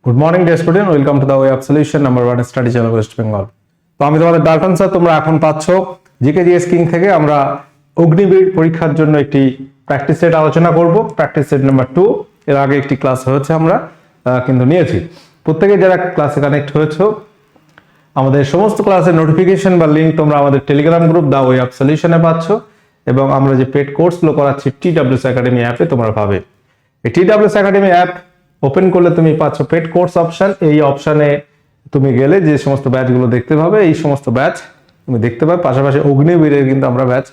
Good morning dear student, welcome to the way of solution number 1 study channel West Bengal. তো আমি তোমাদের Dalton sir. তোমরা এখন পাচ্ছ জিকে জিএস কিং থেকে আমরা অগ্নিবীর পরীক্ষার জন্য একটি প্র্যাকটিস সেট আলোচনা করব। প্র্যাকটিস সেট নাম্বার 2 এর আগে একটি ক্লাস হয়েছে, আমরা কিন্তু নিয়েছি। প্রত্যেকে যারা ক্লাসে কানেক্ট হয়েছো, আমাদের সমস্ত ক্লাসের নোটিফিকেশন বা লিঙ্ক তোমরা আমাদের Telegram group the way of সলিউশনে পাচ্ছ, এবং আমরা যে পেড কোর্সগুলো করাচ্ছি TWS একাডেমি অ্যাপে তোমরা পাবে। এই TWS একাডেমি অ্যাপ ওপেন করলে তুমি পাচ্ছ পেড কোর্স অপশন। এই অপশনে তুমি গেলে যে সমস্ত ব্যাচগুলো দেখতে পাবে, এই সমস্ত ব্যাচ তুমি দেখতে পাবে। পাশাপাশি অগ্নিবীরের কিন্তু আমরা ব্যাচ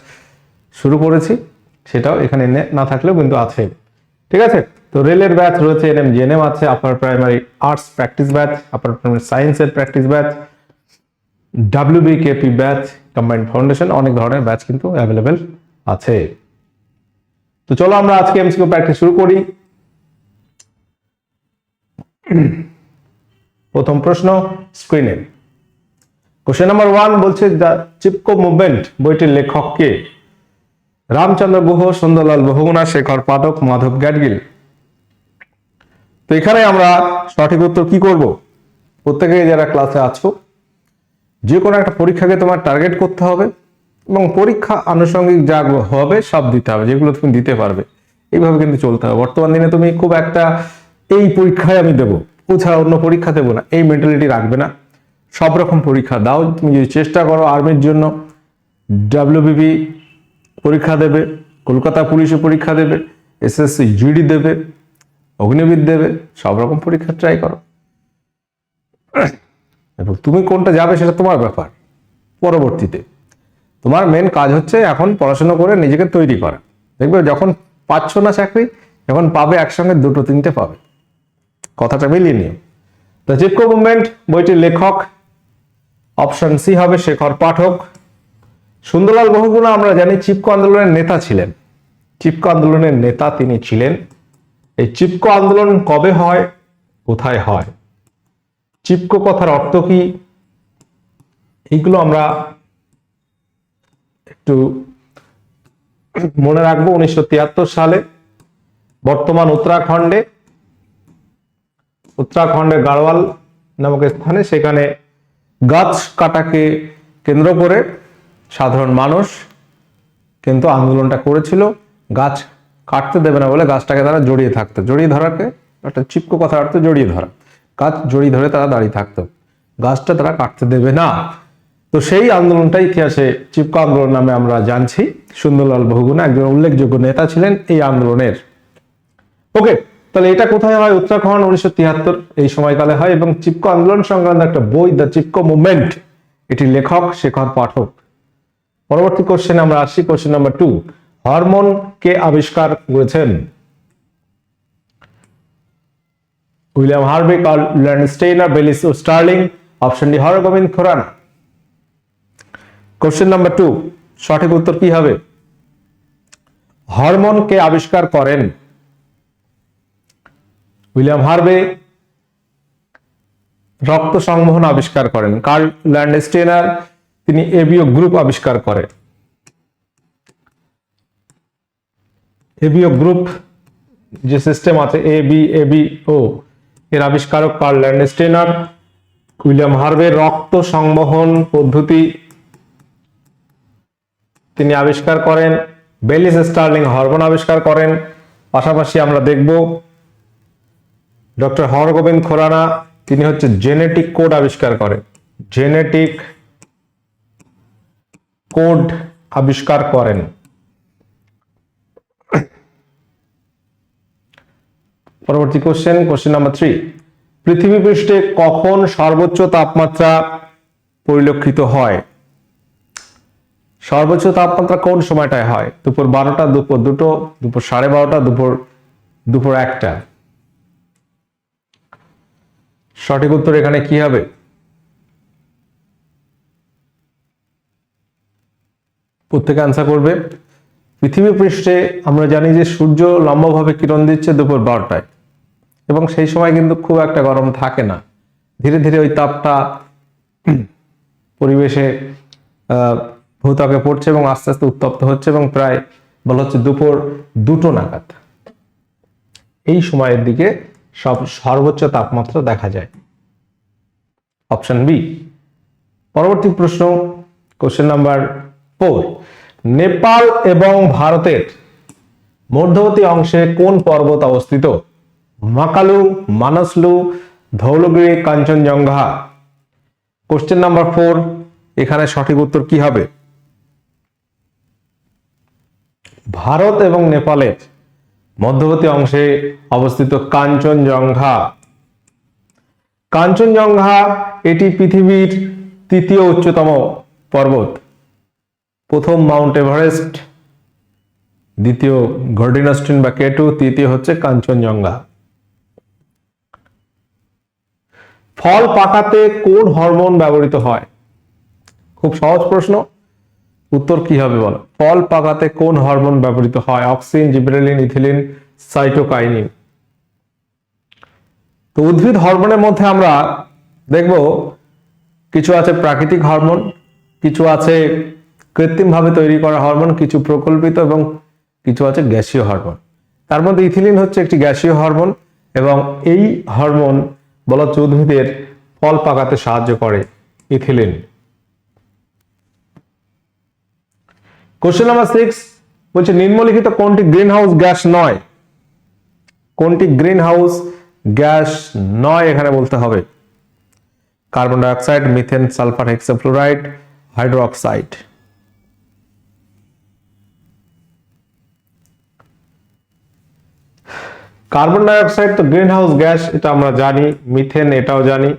শুরু করেছি, সেটাও এখানে না থাকলেও কিন্তু আছে। ঠিক আছে, তো রেলের ব্যাচ রয়েছে, এনএম জিএনএম আছে, upper primary arts practice batch, upper primary সায়েন্সের practice batch, WBKP batch, combined foundation, অনেক ধরনের ব্যাচ কিন্তু অ্যাভেলেবেল আছে। তো চলো আমরা আজকে এমসিকিউ প্র্যাকটিস শুরু করি। প্রথম প্রশ্ন স্ক্রিনে। কোশ্চেন নাম্বার 1 বলছে দ্য চিপকো মুভমেন্ট বইটির লেখক কে? রামচন্দ্র গুহ, সুন্দরলাল বহুগুণা, শেখর পাঠক, মাধব গ্যাডগিল। তো এখানে আমরা সঠিক উত্তর কি করব? প্রত্যেকে যারা ক্লাসে আছো, যে কোনো একটা পরীক্ষাকে তোমার টার্গেট করতে হবে এবং পরীক্ষা আনুষঙ্গিক যা হবে সব দিতে হবে, যেগুলো তুমি দিতে পারবে। এইভাবে কিন্তু চলতে হবে। বর্তমান দিনে তুমি খুব একটা এই পরীক্ষায় আমি দেবো, ও ছাড়া অন্য পরীক্ষা দেবো না, এই মেন্টালিটি রাখবে না। সব রকম পরীক্ষা দাও। তুমি যদি চেষ্টা করো আর্মির জন্য, WBB পরীক্ষা দেবে, কলকাতা পুলিশে পরীক্ষা দেবে, SSC জিডি দেবে, অগ্নিবীর দেবে, সব রকম পরীক্ষা ট্রাই করো। এবং তুমি কোনটা যাবে সেটা তোমার ব্যাপার। পরবর্তীতে তোমার মেন কাজ হচ্ছে এখন পড়াশোনা করে নিজেকে তৈরি করা। দেখবে যখন পাচ্ছ না চাকরি, যখন পাবে একসঙ্গে দুটো তিনটে পাবে। কথাটা মিলিয়ে নিও। দ্য চিপকো মুভমেন্ট বইটির লেখক অপশন সি হবে শেখর পাঠক। সুন্দরলাল বহুগুণা আমরা জানি চিপকো আন্দোলনের নেতা ছিলেন। চিপকো আন্দোলনের নেতা তিনি ছিলেন। এই চিপকো আন্দোলন কবে হয়, কোথায় হয়, চিপকো কথার অর্থ কি, এইগুলো আমরা একটু মনে রাখবো। 1973 সালে বর্তমান উত্তরাখণ্ডের গাড়ওয়াল নামক স্থানে, সেখানে গাছ কাটাকে কেন্দ্র করে সাধারণ মানুষ কিন্তু আন্দোলনটা করেছিল। গাছ কাটতে দেবে না বলে গাছটাকে তারা জড়িয়ে থাকতো। জড়িয়ে ধরাকে একটা চিপকো কথার অর্থ জড়িয়ে ধরা। গাছ জড়িয়ে ধরে তারা দাঁড়িয়ে থাকতো, গাছটা তারা কাটতে দেবে না। তো সেই আন্দোলনটা ইতিহাসে চিপকো আন্দোলন নামে আমরা জানছি। সুন্দরলাল বহুগুণা একজন উল্লেখযোগ্য নেতা ছিলেন এই আন্দোলনের। ওকে, তাহলে এটা কোথায় হয়? উত্তরাখণ্ড, 1973 এই সময়কালে হয়। এবং চিপকো আন্দোলন সংক্রান্ত একটা বই দ্য চিপকো মুভমেন্ট, এটির লেখক শেখর পাঠক। পরবর্তী কোশ্চেন আমরা আসছি। কোশ্চেন নাম্বার 2, হরমোন কে আবিষ্কার করেছেন? William Harvey, Karl Landsteiner, Bayliss Starling. Option D হরগোবিন্দ খুরানা। কোশ্চেন নাম্বার 2 সঠিক উত্তর কি হবে? হরমোন কে আবিষ্কার করেন? উইলিয়াম হার্ভে রক্ত সংবহন আবিষ্কার করেন। কার্ল ল্যান্ডস্টেইনার তিনি এবিও গ্রুপ আবিষ্কার করেন। এবিও গ্রুপ যে সিস্টেম আছে ABO, এর আবিষ্কারক কার্ল ল্যান্ডস্টেইনার। উইলিয়াম হার্ভে রক্ত সংবহন পদ্ধতি তিনি আবিষ্কার করেন। বেলিস স্টার্লিং হরমোন আবিষ্কার করেন। পাশাপাশি আমরা দেখব ডক্টর হরগোবিন্দ খুরানা, তিনি হচ্ছে জেনেটিক কোড আবিষ্কার করেন। জেনেটিক কোড আবিষ্কার করেন। পরবর্তী কোশ্চেন নাম্বার 3, পৃথিবী পৃষ্ঠে কখন সর্বোচ্চ তাপমাত্রা পরিলক্ষিত হয়? সর্বোচ্চ তাপমাত্রা কোন সময়টায় হয়? দুপুর 12টা, দুপুর 2টো, দুপুর 12:30, দুপুর 1টা। সঠিক উত্তর এখানে কি হবে? প্রত্যেকে আনসার করবে। পৃথিবী পৃষ্ঠে আমরা জানি যে সূর্য লম্বভাবে কিরণ দিচ্ছে দুপুর 12টায়, এবং সেই সময় কিন্তু খুব একটা গরম থাকে না। ধীরে ধীরে ওই তাপটা পরিবেশে ভূত্বকে পড়ছে এবং আস্তে আস্তে উত্তপ্ত হচ্ছে, এবং প্রায় বলা হচ্ছে দুপুর 2টো নাগাদ এই সময়ের দিকে সর্বোচ্চ তাপমাত্রা দেখা যায়। Option B. পরবর্তী প্রশ্ন, কোশ্চেন নাম্বার 4, নেপাল এবং ভারতের মধ্যবর্তী অংশে কোন পর্বত অবস্থিত? মাকালু, মানসলু, ধৌলগিরি, কাঞ্চনজঙ্ঘা। কোশ্চেন নাম্বার 4, এখানে সঠিক উত্তর কি হবে? ভারত এবং নেপালের মধ্যবর্তী অংশে অবস্থিত কাঞ্চনজঙ্ঘা। কাঞ্চনজঙ্ঘা এটি পৃথিবীর তৃতীয় উচ্চতম পর্বত। প্রথম মাউন্ট এভারেস্ট, দ্বিতীয় গর্ডিনাস্টিন বা কেটু, তৃতীয় হচ্ছে কাঞ্চনজঙ্ঘা। ফল পাকাতে কোন হরমোন ব্যবহৃত হয়? খুব সহজ প্রশ্ন, উত্তর কি হবে বলো? ফল পাকাতে কোন হরমোন ব্যবহৃত হয়? Auxin, gibberellin, ethylene, cytokinin. তো উদ্ভিদ হরমোনের মধ্যে আমরা দেখব কিছু আছে প্রাকৃতিক হরমোন, কিছু আছে কৃত্রিমভাবে তৈরি করা হরমোন, কিছু প্রকল্পিত এবং কিছু আছে গ্যাসীয় হরমোন। তার মধ্যে ইথিলিন হচ্ছে একটি গ্যাসীয় হরমোন এবং এই হরমোন বলা হচ্ছে উদ্ভিদের ফল পাকাতে সাহায্য করে, ইথিলিন। কোশ্চেন নাম্বার 6 বলছে নিম্নলিখিত কোনটি গ্রিন হাউস গ্যাস নয়? কোনটি গ্রিন হাউস গ্যাস নয় এখানে বলতে হবে? Carbon dioxide, methane, sulphur hexafluoride, hydroxide. Carbon dioxide তো গ্রিন হাউস গ্যাস, এটা আমরা জানি। মিথেন এটাও জানি।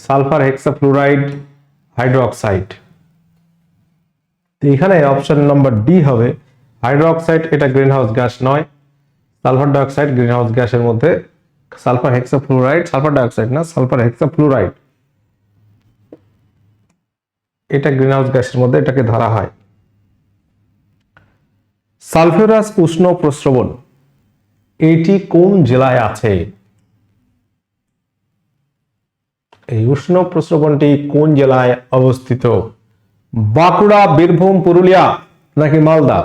Sulphur hexafluoride, hydroxide. এখানে অপশন নাম্বার ডি হবে, হাইড্রোক্সাইড এটা গ্রিন হাউস গ্যাস নয়। সালফার ডাইঅক্সাইড গ্রিন হাউস গ্যাসের মধ্যে, সালফার হেক্সাফ্লুরাইড, সালফার ডাইঅক্সাইড না, সালফার হেক্সাফ্লুরাইড এটা গ্রিন হাউস গ্যাসের মধ্যে এটাকে ধরা হয়। সালফিউরাস উষ্ণ প্রস্রবণ এটি কোন জেলায় আছে? এই উষ্ণ প্রস্রবণটি কোন জেলায় অবস্থিত? বাঁকুড়া, বীরভূম, পুরুলিয়া নাকি মালদা?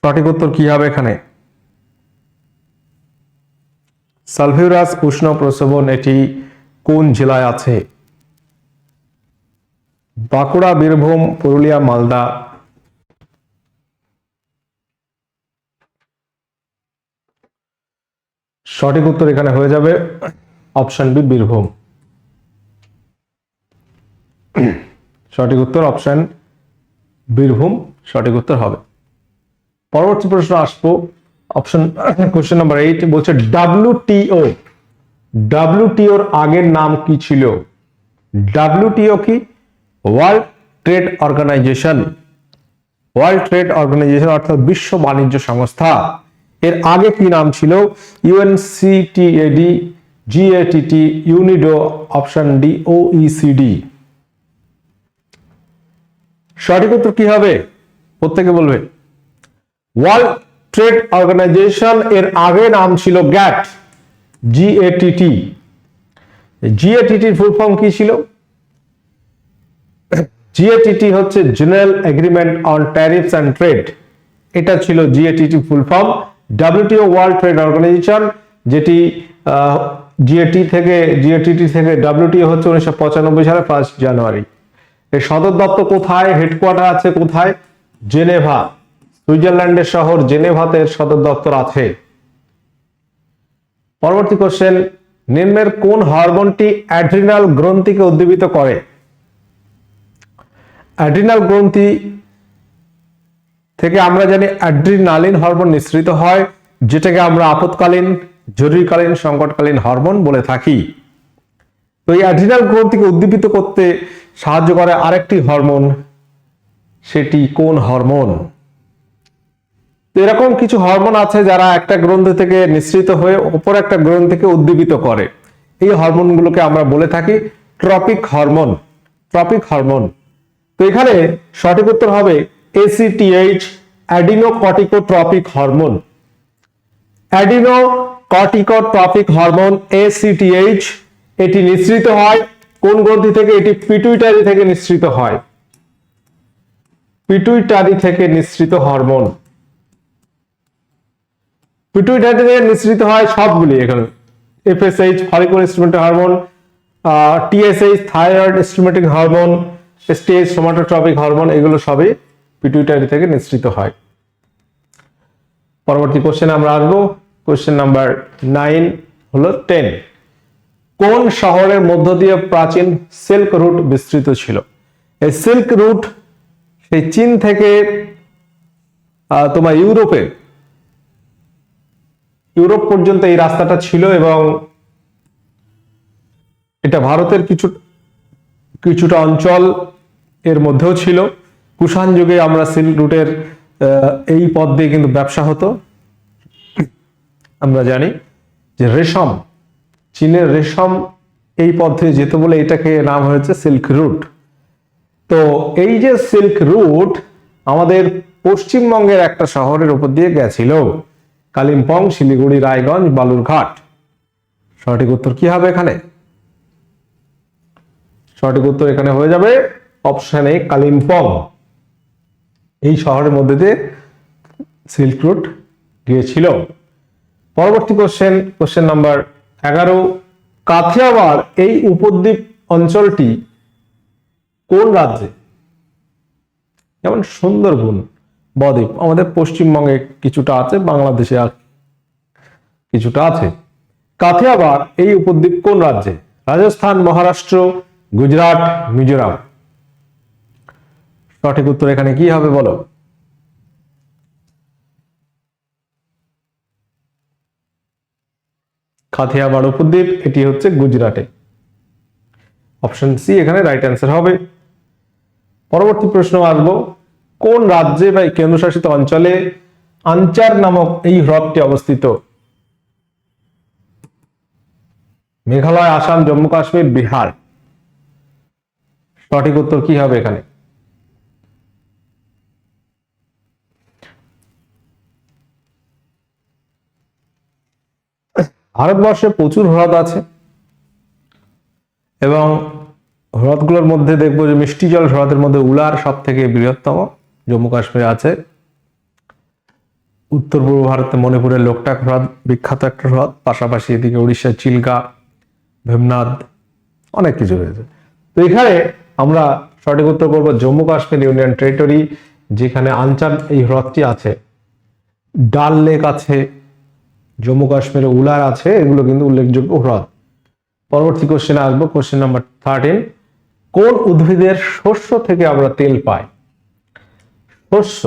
সঠিক উত্তর কি হবে এখানে? সালফিউরাস উষ্ণ প্রস্রবণ এটি কোন জেলায় আছে? বাঁকুড়া, বীরভূম, পুরুলিয়া, মালদা। সঠিক উত্তর এখানে হয়ে যাবে অপশন বি, বীরভূম। সঠিক উত্তর অপশন বীরভূম সঠিক উত্তর হবে। পরবর্তী প্রশ্ন আসবো, অপশন কোশ্চেন নাম্বার 8 বলছে ডাব্লিউটিও, ডাব্লিউটিওর আগের নাম কি ছিল? ডাব্লিউটিও কি? World trade organization. World trade organization অর্থাৎ বিশ্ব বাণিজ্য সংস্থা। এর আগে কি নাম ছিল? UNCTAD, GATT, UNIDO, option D OECD. সঠিক উত্তর কি হবে প্রত্যেকে বলবে? ওয়ার্ল্ড ট্রেড অর্গানাইজেশন এর আগে নাম ছিল গ্যাট, জিএটিটি। জিএটিটির ফুল ফর্ম কি ছিল? জিএটিটি হচ্ছে general agreement on tariffs and trade, এটা ছিল GATT full form. WTO world trade organization, যেটি জিএটিটি থেকে ডাব্লিউটিও হচ্ছে 1995 সালে 1 জানুয়ারি। এর সদর দপ্তর কোথায়, হেডকোয়ার্টার আছে কোথায়? জেনেভা, সুইজারল্যান্ডের শহর জেনেভাতে এর সদর দপ্তর আছে। পরবর্তী কোশ্চেন, নিম্নের কোন হরমোনটি অ্যাড্রিনাল গ্রন্থিকে উদ্দীপিত করে? অ্যাড্রিনাল গ্রন্থি থেকে আমরা জানি অ্যাড্রিনালিন হরমোন নিঃসৃত হয়, যেটাকে আমরা আপৎকালীন, জরুরিকালীন, সংকটকালীন হরমোন বলে থাকি। তো এই অ্যাড্রিনাল গ্রন্থিকে উদ্দীপিত করতে সাহায্য করে আরেকটি হরমোন, সেটি কোন হরমোন? এরকম কিছু হরমোন আছে যারা একটা গ্রন্থি থেকে নিঃসৃত হয়ে অপর একটা গ্রন্থিকে উদ্দীপিত করে। এই হরমোনগুলোকে আমরা বলে থাকি ট্রপিক হরমোন। Tropic hormone. তো এখানে সঠিক উত্তর হবে এসিটিএইচ, অ্যাডিনোকর্টিকোট্রপিক হরমোন। অ্যাডিনোকর্টিকোট্রপিক হরমোন এসিটিএইচ এটি নিঃসৃত হয় কোন গ্রন্থি থেকে? এটি পিটুইটারি থেকে নিঃসৃত হয়। পিটুইটারি থেকে নিঃসৃত হরমোন। পিটুইটারি থেকে নিঃসৃত হয় সবগুলি এখানে, FSH follicular stimulating hormone, TSH thyroid stimulating hormone, STH somatotropic hormone, এগুলো সবই পিটুইটারি থেকে নিঃসৃত হয়। পরবর্তী কোশ্চেনে আমরা আসবো। কোশ্চেন নাম্বার 9 হলো 10। কোন শহরের মধ্য দিয়ে প্রাচীন সিল্ক রুট বিস্তৃত ছিল? এই সিল্ক রুট সেই চীন থেকে তোমার ইউরোপ পর্যন্ত এই রাস্তাটা ছিল, এবং এটা ভারতের কিছুটা অঞ্চল এর মধ্যেও ছিল। কুষাণ যুগে আমরা সিল্ক রুটের এই পথ দিয়ে কিন্তু ব্যবসা হতো। আমরা জানি যে রেশম, চীনের রেশম এই পথ দিয়ে যেত বলে এটাকে নাম হয়েছে সিল্ক রুট। তো এই যে সিল্ক রুট আমাদের পশ্চিমবঙ্গের একটা শহরের উপর দিয়ে গেছিল, কালিম্পং, শিলিগুড়ি, রায়গঞ্জ, বালুরঘাট। সঠিক উত্তর কি হবে এখানে? সঠিক উত্তর এখানে হয়ে যাবে অপশন এ, কালিম্পং। এই শহরের মধ্যে দিয়ে সিল্ক রুট গিয়েছিল। পরবর্তী কোশ্চেন নাম্বার 11। কাথিয়াওয়াড় এই উপদ্বীপ অঞ্চলটি কোন রাজ্যে? যেমন সুন্দরবন বদ্বীপ আমাদের পশ্চিমবঙ্গে কিছুটা আছে, বাংলাদেশে কিছুটা আছে। কাথিয়াওয়াড় এই উপদ্বীপ কোন রাজ্যে? রাজস্থান, মহারাষ্ট্র, গুজরাট, মিজোরাম। সঠিক উত্তর এখানে কি হবে বলো? কাথিয়াওয়াড় উপদ্বীপ এটি হচ্ছে গুজরাটে। অপশন সি এখানে রাইট অ্যান্সার হবে। পরবর্তী প্রশ্ন আসবো। কোন রাজ্যে বা কেন্দ্রশাসিত অঞ্চলে আনচার নামক এই হ্রদটি অবস্থিত? মেঘালয়, আসাম, জম্মু কাশ্মীর, বিহার। সঠিক উত্তর কি হবে এখানে? ভারতবর্ষে প্রচুর হ্রদ আছে, এবং হ্রদগুলোর মধ্যে দেখবো যে মিষ্টি জল হ্রদের মধ্যে উলার সব থেকে বৃহত্তম, জম্মু কাশ্মীরে আছে। উত্তর পূর্ব ভারতে মণিপুরের লোকটাক হ্রদ বিখ্যাত একটা হ্রদ, পাশাপাশি এদিকে উড়িষ্যার চিল্কা, ভীমনাদ, অনেক কিছু রয়েছে। তো এখানে আমরা সঠিক উত্তর করবো জম্মু কাশ্মীর ইউনিয়ন টেরিটরি, যেখানে আনচার এই হ্রদটি আছে। ডাল লেক আছে, জম্মু কাশ্মীরে উলার আছে, এগুলো কিন্তু উল্লেখযোগ্য হ্রদ। পরবর্তী কোশ্চেনে আসবো। Question number 13। কোন উদ্ভিদের শস্য থেকে আমরা তেল পাই? শস্য,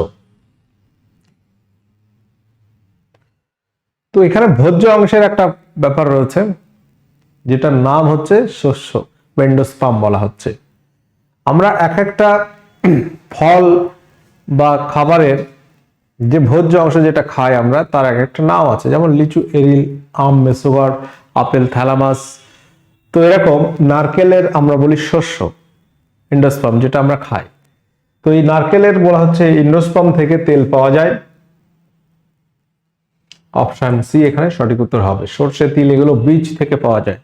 তো এখানে ভোজ্য অংশের একটা ব্যাপার রয়েছে, যেটার নাম হচ্ছে শস্য, এন্ডোস্পার্ম বলা হচ্ছে। আমরা এক একটা ফল বা খাবারের যে ভোজ্য অংশ যেটা খাই আমরা, তার এক একটা নাম আছে, যেমন লিচু, এরিল, আম, মেসোবার, আপেল, থ্যালামাস। তো এরকম নারকেলের আমরা বলি শস্য, এন্ডোস্পার্ম, যেটা আমরা খাই। তো এই নারকেলের বলা হচ্ছে এন্ডোস্পার্ম থেকে তেল পাওয়া যায়। অপশন সি এখানে সঠিক উত্তর হবে। সরষে, তিল এগুলো বীজ থেকে পাওয়া যায়।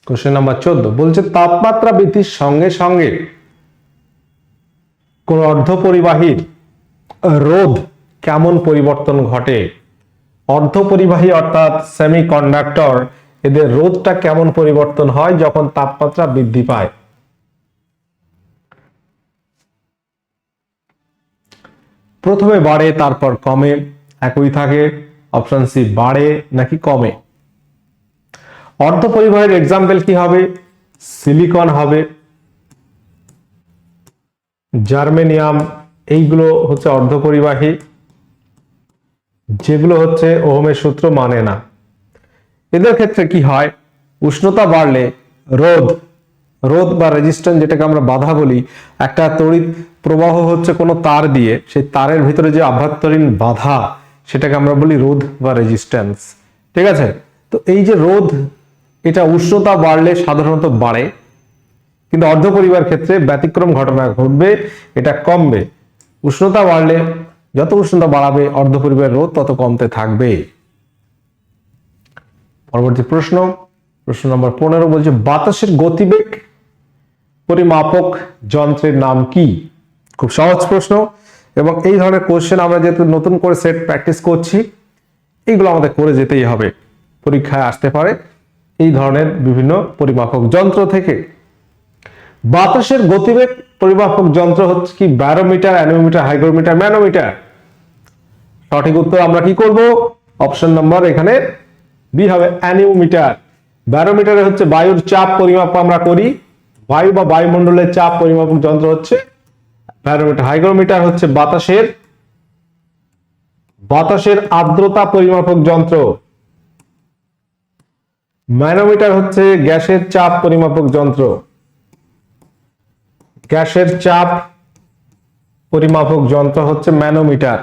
কোশ্চেন নাম্বার 14 বলছে তাপমাত্রা বৃদ্ধির সঙ্গে সঙ্গে কোন অর্ধপরিবাহীর রোধ কেমন পরিবর্তন ঘটে? অর্ধপরিবাহী অর্থাৎ সেমিকন্ডাক্টর, এদের রোধটা কেমন পরিবর্তন হয় যখন তাপমাত্রা বৃদ্ধি পায়? প্রথমে বাড়ে, তারপর কমে, একই থাকে। অপশন সি বাড়ে নাকি কমে? অর্ধপরিবাহীর এক্সাম্পল কি হবে? সিলিকন হবে, জার্মেনিয়াম, এইগুলো হচ্ছে অর্ধপরিবাহী, যেগুলো হচ্ছে ওহমের সূত্র মানে না। এদের ক্ষেত্রে কি হয়? উষ্ণতা বাড়লে রোধ বা রেজিস্ট্যান্স, যেটাকে আমরা বাধা বলি, একটা তড়িৎ প্রবাহ হচ্ছে কোনো তার দিয়ে, সেই তারের ভিতরে যে আভ্যন্তরীণ বাধা, সেটাকে আমরা বলি রোধ বা রেজিস্ট্যান্স। ঠিক আছে? তো এই যে রোধ, এটা উষ্ণতা বাড়লে সাধারণত বাড়ে, কিন্তু অর্ধপরিবাহীর ক্ষেত্রে ব্যতিক্রম ঘটনা ঘটবে, এটা কমবে। উষ্ণতা বাড়লে, যত উষ্ণতা বাড়াবে অর্ধপরিবাহীর রোধ তত কমতে থাকবে। পরবর্তী প্রশ্ন নম্বর 15 বলছে বাতাসের গতিবেগ পরিমাপক যন্ত্রের নাম কি? খুব সহজ প্রশ্ন। এবং এই ধরনের কোশ্চেন আমরা যেহেতু নতুন করে সেট প্র্যাকটিস করছি, এইগুলো আমাদের করে যেতেই হবে, পরীক্ষায় আসতে পারে এই ধরনের বিভিন্ন পরিমাপক যন্ত্র থেকে। বাতাসের গতিবেগ পরিমাপক যন্ত্র হচ্ছে কি? Barometer, anemometer, hygrometer, manometer. সঠিক উত্তর আমরা কি করব? অপশন নাম্বার এখানে বি হবে, অ্যানোমিটার। ব্যারোমিটারে হচ্ছে বায়ুর চাপ পরিমাপ আমরা করি, বায়ু বা বায়ুমণ্ডলের চাপ পরিমাপক যন্ত্র হচ্ছে ব্যারোমিটার। হাইগ্রোমিটার হচ্ছে বাতাসের আর্দ্রতা পরিমাপক যন্ত্র। ম্যানোমিটার হচ্ছে গ্যাসের চাপ পরিমাপক যন্ত্র। গ্যাসের চাপ পরিমাপক যন্ত্র হচ্ছে ম্যানোমিটার।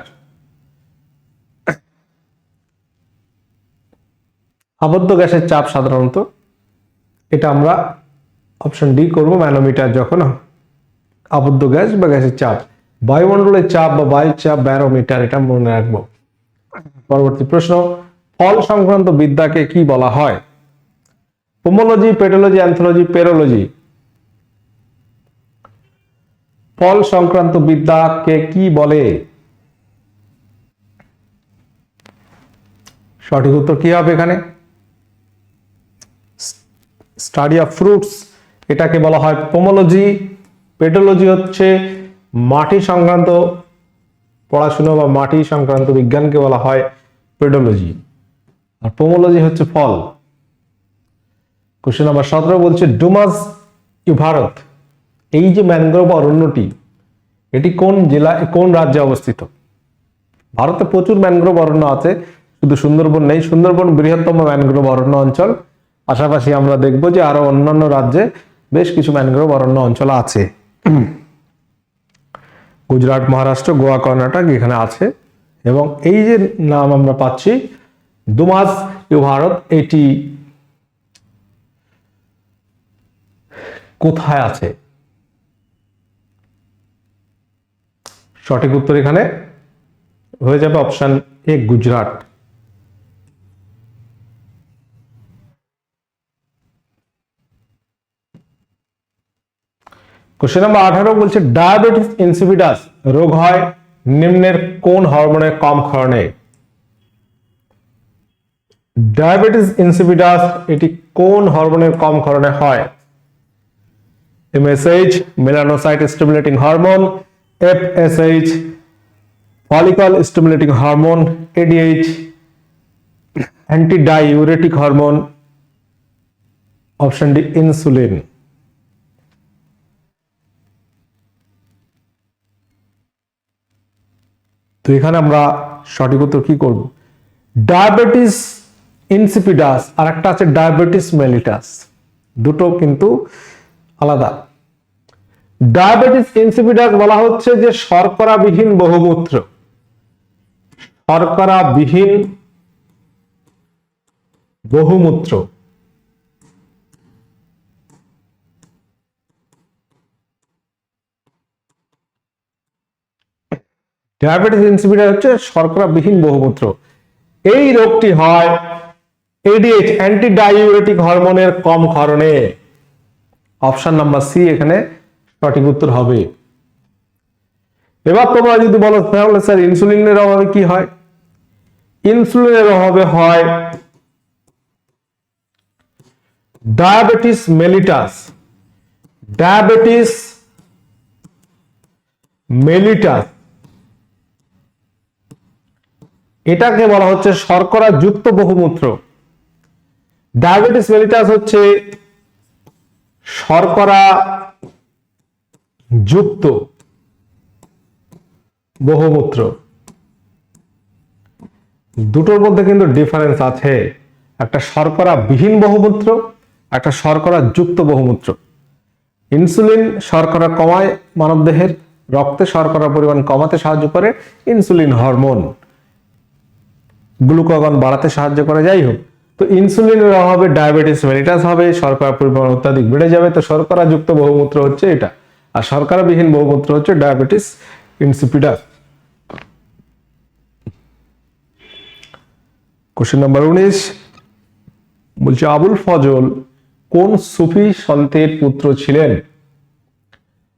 আবদ্ধ গ্যাসের চাপ সাধারণত, এটা আমরা অপশন ডি করব, ম্যানোমিটার যখন আবদ্ধ গ্যাস বা গ্যাসের চাপ। বায়ুমণ্ডলের চাপ বা বায়ুর চাপ ব্যারোমিটার, এটা মনে রাখবো। পরবর্তী প্রশ্ন, ফল সংক্রান্ত বিদ্যাকে কি বলা হয়? Pomology, pedology, anthology, perology. ফল সংক্রান্ত বিদ্যাকে কি বলে? সঠিক উত্তর কি হবে এখানে? স্টাডি অফ ফ্রুটস, এটাকে বলা হয় পোমোলজি। পেডোলজি হচ্ছে মাটি সংক্রান্ত পড়াশোনা বা মাটি সংক্রান্ত বিজ্ঞানকে বলা হয় পেডোলজি, আর পোমোলজি হচ্ছে ফল। কোশ্চেন নাম্বার 17 বলছে, ডুমাস ইভারত, এই যে ম্যানগ্রোভ অরণ্যটি, এটি কোন জেলায়, কোন রাজ্যে অবস্থিত? ভারতে প্রচুর ম্যানগ্রোভ অরণ্য আছে, শুধু সুন্দরবন নেই। সুন্দরবন বৃহত্তম ম্যানগ্রোভ অরণ্য অঞ্চল। পাশাপাশি আমরা দেখব যে আরো অন্যান্য রাজ্যে বেশ কিছু ম্যানগ্রোভ অরণ্য অঞ্চল আছে। গুজরাট, মহারাষ্ট্র, গোয়া, কর্ণাটক এখানে আছে। এবং এই যে নাম আমরা পাচ্ছি ডুমাস ইভারত, এটি কোথায় আছে? সঠিক উত্তর এখানে হয়ে যাবে option A, Gujarat. Question number 18 বলছে, ডায়াবেটিস ইনসিপিডাস রোগ হয় নিম্নের কোন হরমোনের কম ক্ষরণে? ডায়াবেটিস ইনসিপিডাস এটি কোন হরমোনের কম ক্ষরণে হয়? MSH, melanocyte stimulating hormone, FSH, follicle stimulating hormone, ADH, antidiuretic hormone, option D insulin. তো এখানে আমরা সঠিক উত্তর কি করব? ডায়াবেটিস ইনসিপিডাস আর একটা আছে ডায়াবেটিস মেলিটাস, দুটো কিন্তু আলাদা। ডায়াবেটিস ইনসিপিডাস বলা হচ্ছে যে শর্করাবিহীন বহুমূত্র, শর্করাবিহীন বহুমূত্র। ডায়াবেটিস ইনসিপিডাস হচ্ছে শর্করাবিহীন বহুমূত্র। এই রোগটি হয় এডিএইচ, অ্যান্টিডাইউরেটিক হরমোনের কম ক্ষরণে। অপশন নাম্বার সি এখানে সঠিক উত্তর হবে। এবার তোমরা যদি বলো তাহলে স্যার ইনসুলিনের অভাবে কি হয়? ইনসুলিনের অভাবে হয় ডায়াবেটিস মেলিটাস। ডায়াবেটিস মেলিটাস এটাকে বলা হচ্ছে শর্করা যুক্ত বহুমূত্র। ডায়াবেটিস মেলিটাস হচ্ছে শর্করা যুক্ত বহুমূত্র। দুটোর মধ্যে কিন্তু ডিফারেন্স আছে, একটা শর্করা বিহীন বহুমূত্র, একটা শর্করা যুক্ত বহুমূত্র। ইনসুলিন শর্করা কমায় মানবদেহের, রক্তে শর্করার পরিমাণ কমাতে সাহায্য করে ইনসুলিন হরমোন, গ্লুকাগন বাড়াতে সাহায্য করে। যাই হোক, তো ইনসুলিনের অভাবে ডায়াবেটিস মেলিটাস হবে, শর্করার পরিমাণ অত্যাধিক বেড়ে যাবে। তো শর্করা যুক্ত বহুমূত্র হচ্ছে এটা, আর শর্করাবিহীন বহুমূত্র হচ্ছে ডায়াবেটিস ইনসিপিডাস। কোশ্চেন নাম্বার 19 বলছে, আবুল ফজল কোন সুফি সন্তের পুত্র ছিলেন?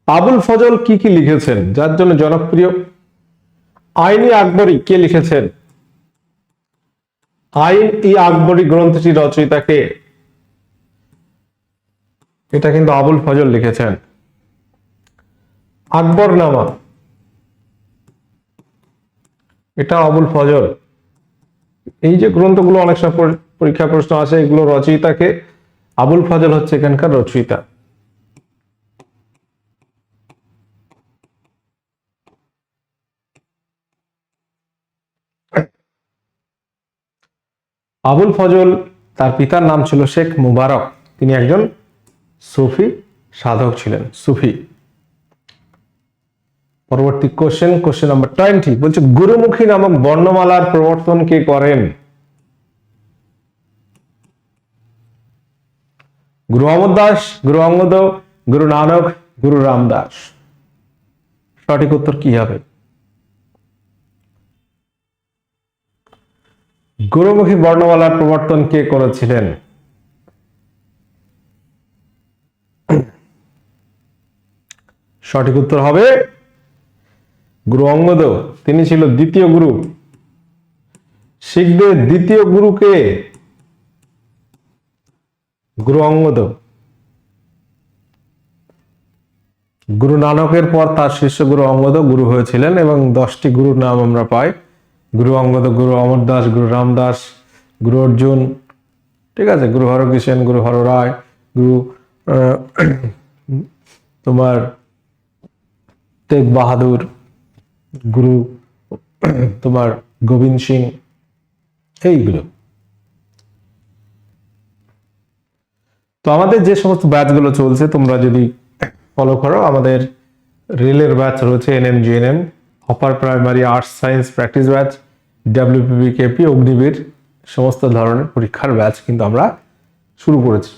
আবুল ফজল কি কি লিখেছেন যার জন্য জনপ্রিয়? আইন ই আকবরী কে লিখেছেন? আইন ই আকবরী গ্রন্থটি রচয়িতা কে? এটা কিন্তু আবুল ফজল লিখেছেন। আকবরনামা, এটা আবুল ফজল। এই যে গ্রন্থগুলো অনেক সময় পরীক্ষা প্রশ্ন আসে, এগুলো রচয়িতাকে, আবুল ফজল হচ্ছে এখানকার রচয়িতা। আবুল ফজল, তার পিতার নাম ছিল শেখ মুবারক, তিনি একজন সুফি সাধক ছিলেন, সুফি। পরবর্তী কোশ্চেন নাম্বার 20 বলছে গুরুমুখী নামক বর্ণমালার প্রবর্তন কে করেন? গুরু অমর দাস, গুরু অঙ্গদ, গুরু নানক, গুরু রামদাস। সঠিক উত্তর কি হবে? গুরুমুখী বর্ণমালার প্রবর্তন কে করেছিলেন? সঠিক উত্তর হবে গুরু অঙ্গদ, তিনি ছিল দ্বিতীয় গুরু। শিখদের দ্বিতীয় গুরুকে গুরু অঙ্গদ। গুরু নানকের পর তার শিষ্য গুরু অঙ্গদ গুরু হয়েছিলেন এবং 10টি গুরুর নাম আমরা পাই। গুরু অঙ্গদ, গুরু অমর দাস, গুরু রামদাস, গুরু অর্জুন, ঠিক আছে, গুরু হরকৃষ্ণ, গুরু হর রায়, গুরু তোমার তেগ বাহাদুর, গুরু তোমার গোবিন্দ সিং, এইগুলো। তো আমাদের যে সমস্ত ব্যাচগুলো চলছে তোমরা যদি ফলো করো, আমাদের রেলের ব্যাচ রয়েছে, NMGNM, আপার primary arts science practice batch, WPB KP, Agniveer, সমস্ত ধরনের পরীক্ষার ব্যাচ কিন্তু আমরা শুরু করেছি।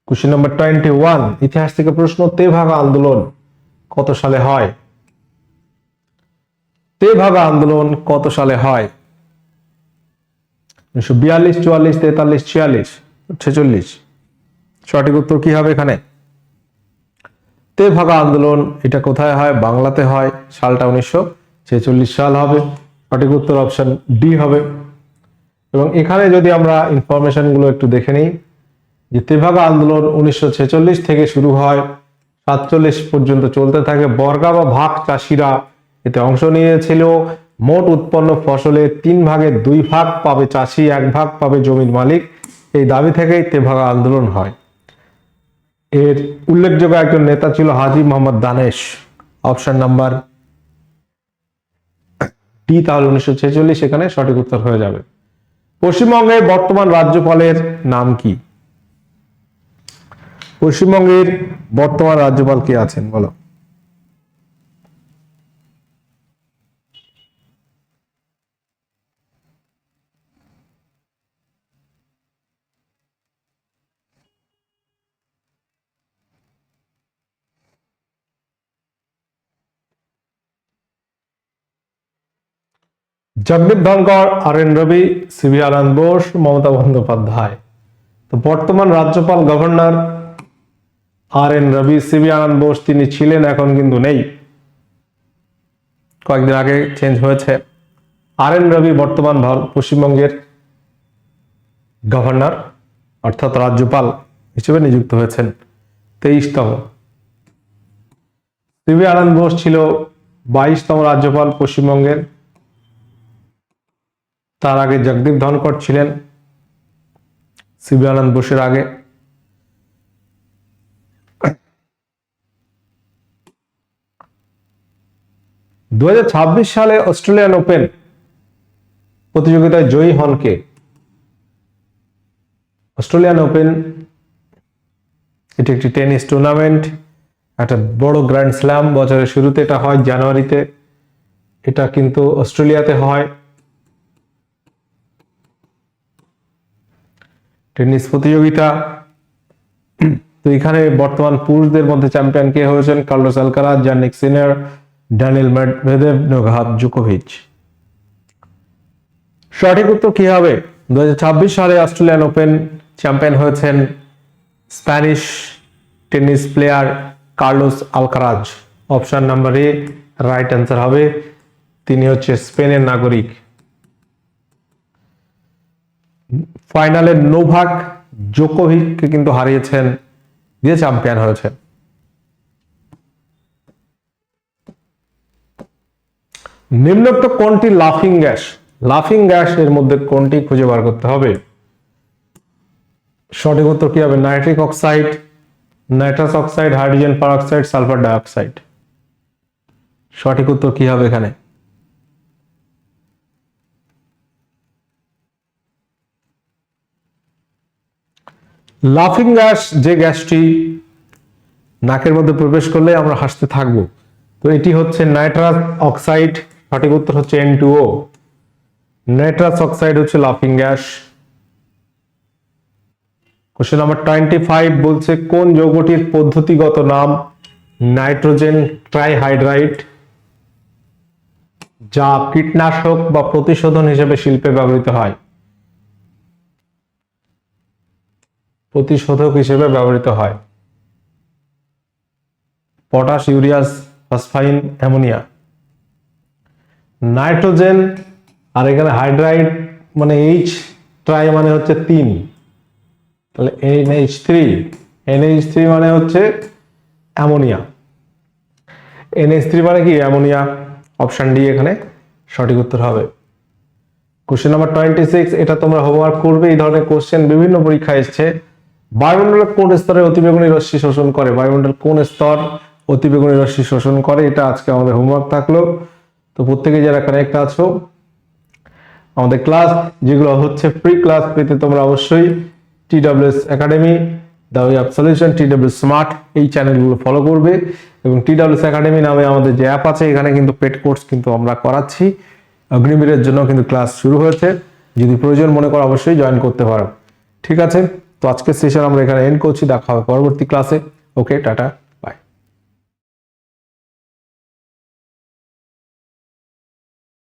কোশ্চেন নাম্বার 21, ইতিহাস থেকে প্রশ্ন, তেভাগা আন্দোলন কত সালে হয়? তেভাগা আন্দোলন কত সালে হয়? 1942, 44, 43, 46, 46। সঠিক উত্তর কি হবে এখানে? তেভাগা আন্দোলন এটা কোথায় হয়? বাংলাতে হয়। সালটা 1946 সাল হবে। সঠিক উত্তর অপশন ডি হবে। এবং এখানে যদি আমরা ইনফরমেশন গুলো একটু দেখে নিই, যে তেভাগা আন্দোলন 1946 থেকে শুরু হয়, 47 পর্যন্ত চলতে থাকে। বর্গা বা ভাগ চাষিরা এতে অংশ নিয়েছিল। মোট উৎপন্ন ফসলের 3 ভাগের 2 ভাগ পাবে চাষি, 1 ভাগ পাবে জমির মালিক। এই দাবি থেকেই তেভাগা আন্দোলন হয়। এর উল্লেখযোগ্য একজন নেতা ছিল Haji Mohammad Danesh. Option number D তাহলে 1946 এখানে সঠিক উত্তর হয়ে যাবে। পশ্চিমবঙ্গের বর্তমান রাজ্যপালের নাম কি? পশ্চিমবঙ্গের বর্তমান রাজ্যপাল কে আছেন বলো? জগদীপ ধনখড়, RN রবি, CV আনন্দ বোস, মমতা বন্দ্যোপাধ্যায়। তো বর্তমান রাজ্যপাল গভর্নর RN রবি। CV আনন্দ বোস তিনি ছিলেন, এখন কিন্তু নেই, কয়েকদিন আগে চেঞ্জ হয়েছে। RN রবি বর্তমান পশ্চিমবঙ্গের গভর্নর অর্থাৎ রাজ্যপাল হিসেবে নিযুক্ত হয়েছেন 23তম। CV আনন্দ বোস ছিল 22তম রাজ্যপাল পশ্চিমবঙ্গের। তার আগে জগদীপ ধনখড় ছিলেন CV আনন্দ বোসের আগে। দু সালে অস্ট্রেলিয়ান ওপেন প্রতিযোগিতায় জয়ী হন কে? অস্ট্রেলিয়ান ওপেন এটি একটি টেনিস টুর্নামেন্ট, একটা বড় গ্র্যান্ড স্ল্যাম। বছরের শুরুতে এটা হয় জানুয়ারিতে, এটা কিন্তু অস্ট্রেলিয়াতে হয়। টেনিস প্রতিযোগিতা। তো এখানে বর্তমান পুরুষদের মধ্যে চ্যাম্পিয়ন কে হয়েছেন? কার্লোস আলকারাজ, জানিক সিনার, ড্যানিয়েল মেদভেদেভ, নোভাক জোকোভিচ। সঠিক উত্তর কি হবে? 2026 সালে অস্ট্রেলিয়ান ওপেন চ্যাম্পিয়ন হয়েছেন Spanish tennis player Carlos Alcaraz. Option number A right answer হবে। তিনি হচ্ছে স্পেনের নাগরিক। ফাইনালে নোভাক জোকোভিচকে কিন্তু হারিয়েছেন, দিয়ে চ্যাম্পিয়ন হয়েছে। নিম্নোক্ত কোনটি লাফিং গ্যাস? লাফিং গ্যাস এর মধ্যে কোনটি খুঁজে বার করতে হবে? সঠিক উত্তর কি হবে? Nitric oxide, nitrous oxide, hydrogen peroxide, sulphur dioxide. সঠিক উত্তর কি হবে এখানে? লাফিং গ্যাস যে গ্যাসটি নাকের মধ্যে প্রবেশ করলে আমরা হাসতে থাকবো, তো এটি হচ্ছে নাইট্রাস অক্সাইড। সঠিক উত্তর হচ্ছে N2O। নাইট্রাস অক্সাইড হচ্ছে লাফিং গ্যাস। কোশ্চেন নাম্বার 25 বলছে কোন যৌগটির পদ্ধতিগত নাম নাইট্রোজেন ট্রাইহাইড্রাইড, যা কীটনাশক বা প্রতিশোধন হিসেবে শিল্পে ব্যবহৃত হয়? প্রতিশোধক হিসেবে ব্যবহৃত হয়। Potash, ureas, phosphine, ammonia. Nitrogen আর এখানে হাইড্রাইড মানে H, ট্রাই মানে হচ্ছে 3, তাহলে NH3 মানে হচ্ছে অ্যামোনিয়া। NH3 মানে কি? অ্যামোনিয়া। অপশন ডি এখানে সঠিক উত্তর হবে। কোশ্চেন নাম্বার 26, এটা তোমরা হোমওয়ার্ক করবে। এই ধরনের কোশ্চেন বিভিন্ন পরীক্ষায় এসেছে। বায়ুমণ্ডলের কোন স্তরে অতিবেগুনি রশ্মি শোষণ করে? বায়ুমণ্ডল কোন স্তর অতিবেগুনি রশ্মি শোষণ করে? এটা আজকে আমাদের হোমওয়ার্ক থাকলো। তো প্রত্যেকে যারা কানেক্ট আছো, আমাদের ক্লাস যেগুলো হচ্ছে ফ্রি ক্লাস পেতে তোমরা অবশ্যই TWS academy, the way of solution, TWS smart এই চ্যানেলগুলো ফলো করবে। এবং TWS একাডেমি নামে আমাদের যে অ্যাপ আছে, এখানে কিন্তু পেড কোর্স কিন্তু আমরা করাচ্ছি। অগ্নিবীরের জন্য কিন্তু ক্লাস শুরু হয়েছে, যদি প্রয়োজন মনে করো অবশ্যই জয়েন করতে পারো। ঠিক আছে, তো আজকের সেশন আমরা এখানে এন্ড করছি। দেখা হবে পরবর্তী ক্লাসে। ওকে, টাটা।